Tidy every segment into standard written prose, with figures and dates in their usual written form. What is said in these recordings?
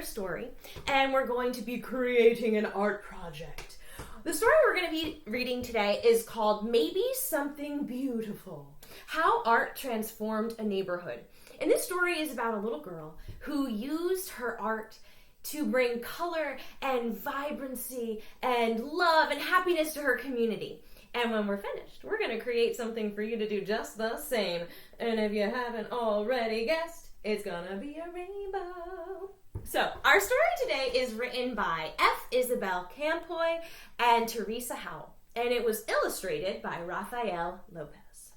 another story, and we're going to be creating an art project. The story we're going to be reading today is called Maybe Something Beautiful: How Art Transformed a Neighborhood. And this story is about a little girl who used her art to bring color and vibrancy and love and happiness to her community. And when we're finished, we're going to create something for you to do just the same. And if you haven't already guessed, it's going to be a rainbow. So, our story today is written by Isabel, Campoy, and Theresa, Howell. And it was illustrated by Lubas.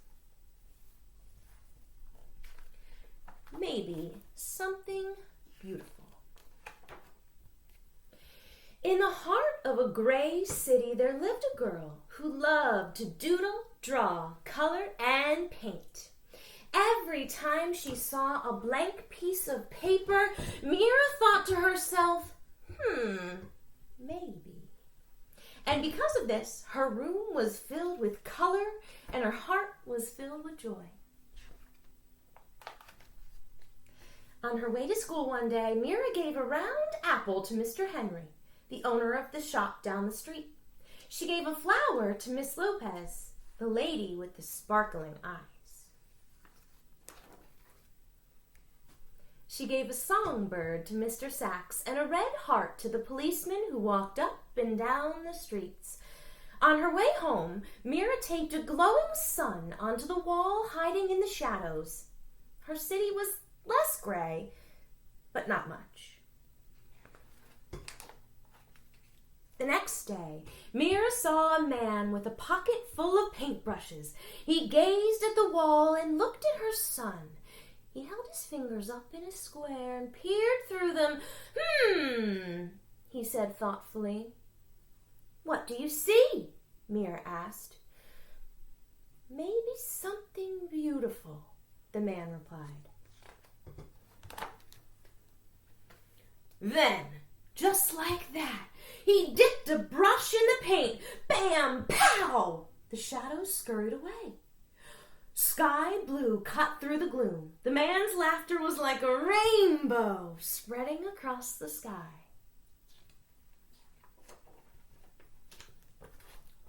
Maybe something beautiful. In the heart of a gray city, there lived a girl who loved to doodle, draw, color, and paint. Every time she saw a blank piece of paper, Mira thought to herself, maybe. And because of this, her room was filled with color and her heart was filled with joy. On her way to school one day, Mira gave a round apple to Mr. Henry, the owner of the shop down the street. She gave a flower to Miss Lopez, the lady with the sparkling eyes. She gave a songbird to Mr. Sachs and a red heart to the policeman who walked up and down the streets. On her way home, Mira taped a glowing sun onto the wall, hiding in the shadows. Her city was less gray, but not much. The next day, Mira saw a man with a pocket full of paintbrushes. He gazed at the wall and looked at her son. He held his fingers up in a square and peered through them. He said thoughtfully. What do you see? Mira asked. Maybe something beautiful, the man replied. Then, just like that, he dipped a brush in the paint. Bam! Pow! The shadows scurried away. Sky blue cut through the gloom. The man's laughter was like a rainbow spreading across the sky.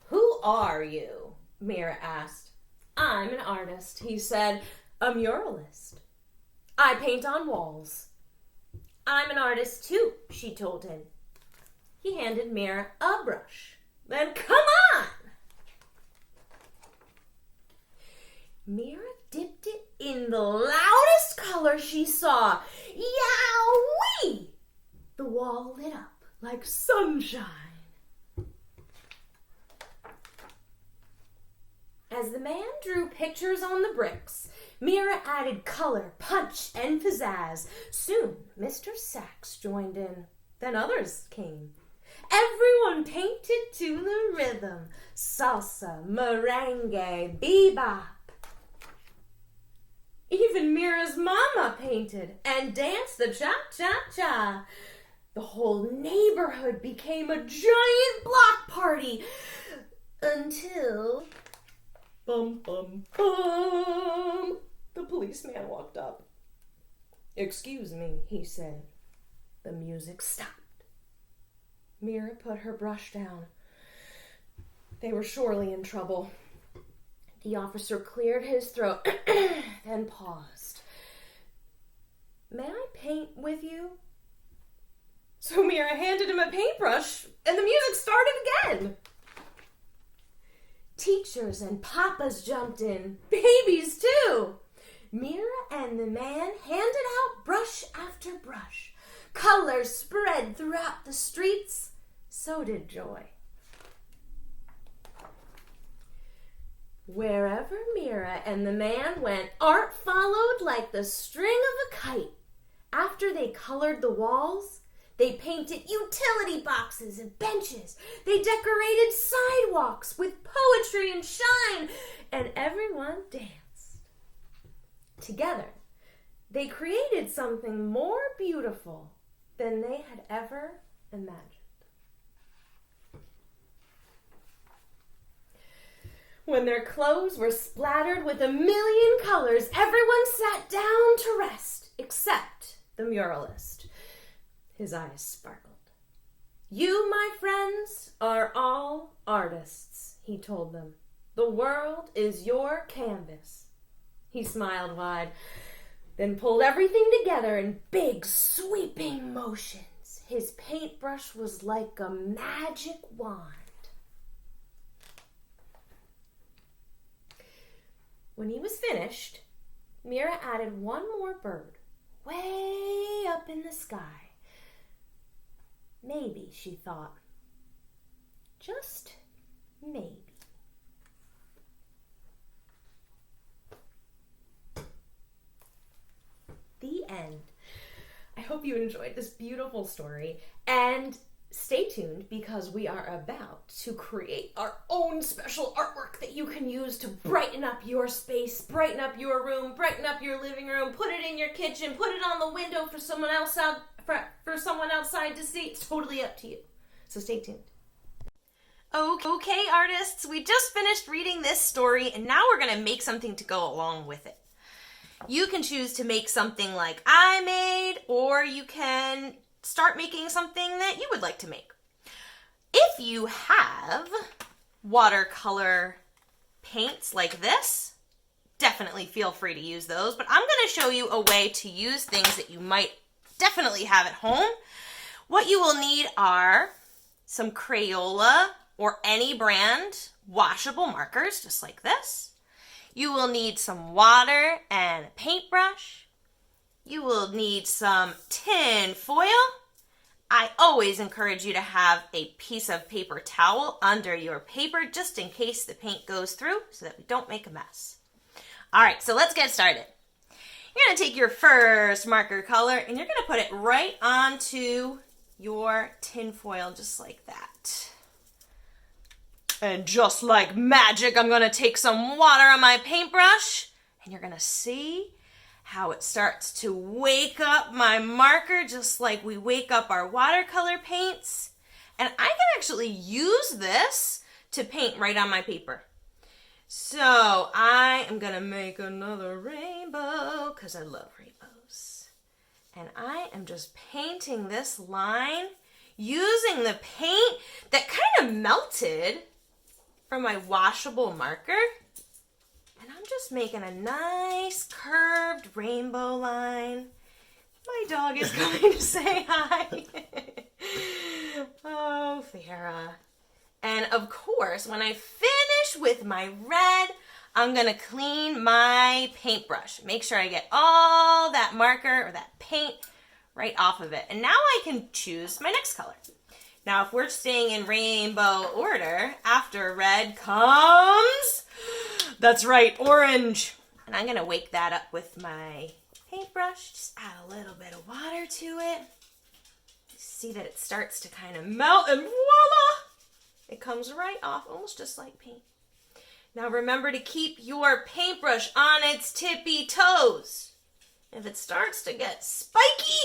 Who are you? Mira asked. I'm an artist, he said. A muralist. I paint on walls. I'm an artist too, she told him. He handed Mira a brush. Then come on! Mira dipped it in the loudest color she saw. Yowie! The wall lit up like sunshine. As the man drew pictures on the bricks, Mira added color, punch, and pizzazz. Soon, Mr. Sachs joined in. Then others came. Everyone painted to the rhythm. Salsa, merengue, bebop. Even Mira's mama painted and danced the cha-cha-cha. The whole neighborhood became a giant block party until... Bum, bum, bum. The policeman walked up. Excuse me, he said. The music stopped. Mira put her brush down. They were surely in trouble. The officer cleared his throat, then paused. May I paint with you? So Mira handed him a paintbrush, and the music started again. Teachers and papas jumped in, babies too. Mira and the man handed out brush after brush. Color spread throughout the streets. So did joy. Wherever Mira and the man went, art followed like the string of a kite. After they colored the walls, they painted utility boxes and benches. They decorated sidewalks with poetry and shine, and everyone danced. Together, they created something more beautiful than they had ever imagined. When their clothes were splattered with a million colors, everyone sat down to rest, except the muralist. His eyes sparkled. You, my friends, are all artists, he told them. The world is your canvas. He smiled wide, then pulled everything together in big, sweeping motions. His paintbrush was like a magic wand. When he was finished, Mira added one more bird, way up in the sky. Maybe, she thought. Just maybe. The end. I hope you enjoyed this beautiful story, and stay tuned because we are about to create our own special artwork that you can use to brighten up your space, brighten up your room, brighten up your living room, put it in your kitchen, put it on the window for someone else for someone outside to see. It's totally up to you. So stay tuned. Okay, artists, we just finished reading this story, and now we're going to make something to go along with it. You can choose to make something like I made, or you can start making something that you would like to make. If you have watercolor paints like this, definitely feel free to use those, but I'm going to show you a way to use things that you might definitely have at home. What you will need are some Crayola or any brand washable markers, just like this. You will need some water and a paintbrush. You will need some tin foil. I always encourage you to have a piece of paper towel under your paper just in case the paint goes through so that we don't make a mess. All right, so let's get started. You're going to take your first marker color and you're going to put it right onto your tin foil just like that. And just like magic, I'm going to take some water on my paintbrush and you're going to see how it starts to wake up my marker just like we wake up our watercolor paints. And I can actually use this to paint right on my paper. So I am going to make another rainbow because I love rainbows. And I am just painting this line using the paint that kind of melted from my washable marker. And I'm just making a nice curved rainbow line. My dog is coming to say hi. Oh, Farah. And of course, when I finish with my red, I'm going to clean my paintbrush. Make sure I get all that marker or that paint right off of it. And now I can choose my next color. Now, if we're staying in rainbow order, after red comes, that's right, orange. And I'm going to wake that up with my paintbrush. Just add a little bit of water to it. See that it starts to kind of melt and voila! It comes right off, almost just like paint. Now remember to keep your paintbrush on its tippy toes. If it starts to get spiky,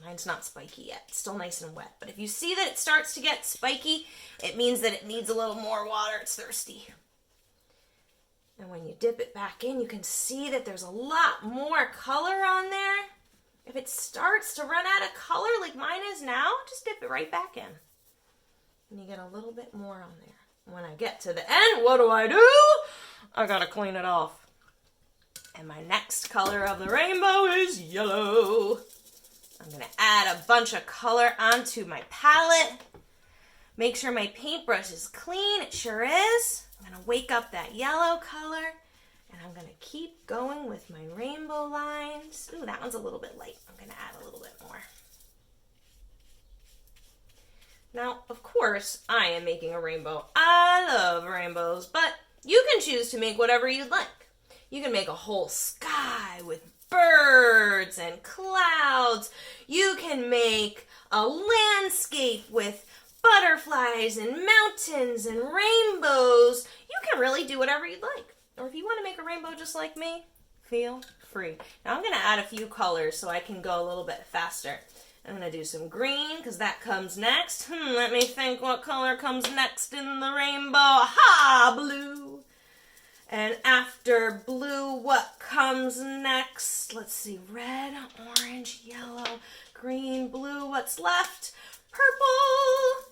mine's not spiky yet, it's still nice and wet. But if you see that it starts to get spiky, it means that it needs a little more water, it's thirsty. And when you dip it back in, you can see that there's a lot more color on there. If it starts to run out of color like mine is now, just dip it right back in. And you get a little bit more on there. When I get to the end, what do? I gotta clean it off. And my next color of the rainbow is yellow. I'm gonna add a bunch of color onto my palette. Make sure my paintbrush is clean, it sure is. I'm gonna wake up that yellow color. And I'm gonna keep going with my rainbow lines. Ooh, that one's a little bit light. I'm gonna add a little bit more. Now, of course, I am making a rainbow. I love rainbows, but you can choose to make whatever you'd like. You can make a whole sky with birds and clouds. You can make a landscape with butterflies and mountains and rainbows. You can really do whatever you'd like. Or if you want to make a rainbow just like me, feel free. Now I'm going to add a few colors so I can go a little bit faster. I'm going to do some green because that comes next. Let me think what color comes next in the rainbow. Aha, blue. And after blue, what comes next? Let's see, red, orange, yellow, green, blue. What's left? Purple.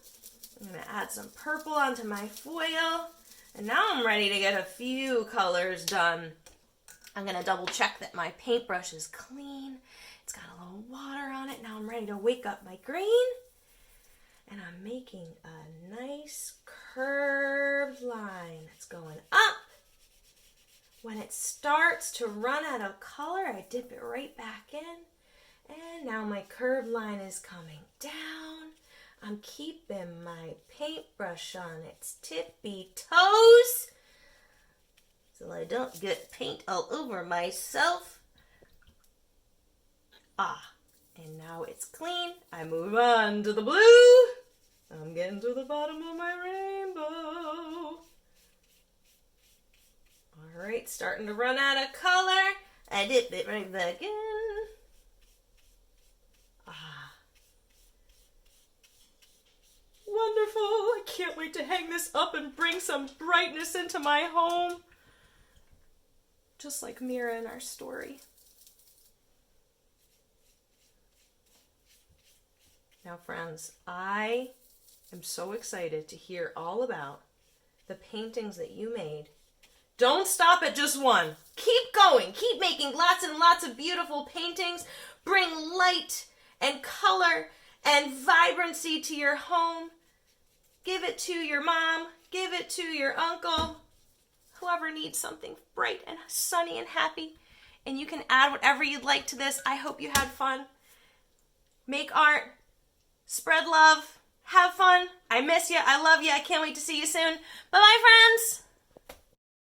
I'm gonna add some purple onto my foil. And now I'm ready to get a few colors done. I'm gonna double check that my paintbrush is clean. It's got a little water on it. Now I'm ready to wake up my green. And I'm making a nice curved line that's going up. When it starts to run out of color, I dip it right back in. And now my curved line is coming down. I'm keeping my paintbrush on its tippy toes so I don't get paint all over myself. And now it's clean. I move on to the blue. I'm getting to the bottom of my rainbow. All right, starting to run out of color. I dip it right back in. Wonderful. I can't wait to hang this up and bring some brightness into my home. Just like Mira in our story. Now, friends, I am so excited to hear all about the paintings that you made. Don't stop at just one. Keep going. Keep making lots and lots of beautiful paintings. Bring light and color and vibrancy to your home. Give it to your mom. Give it to your uncle. Whoever needs something bright and sunny and happy. And you can add whatever you'd like to this. I hope you had fun. Make art. Spread love. Have fun. I miss you. I love you. I can't wait to see you soon. Bye-bye, friends.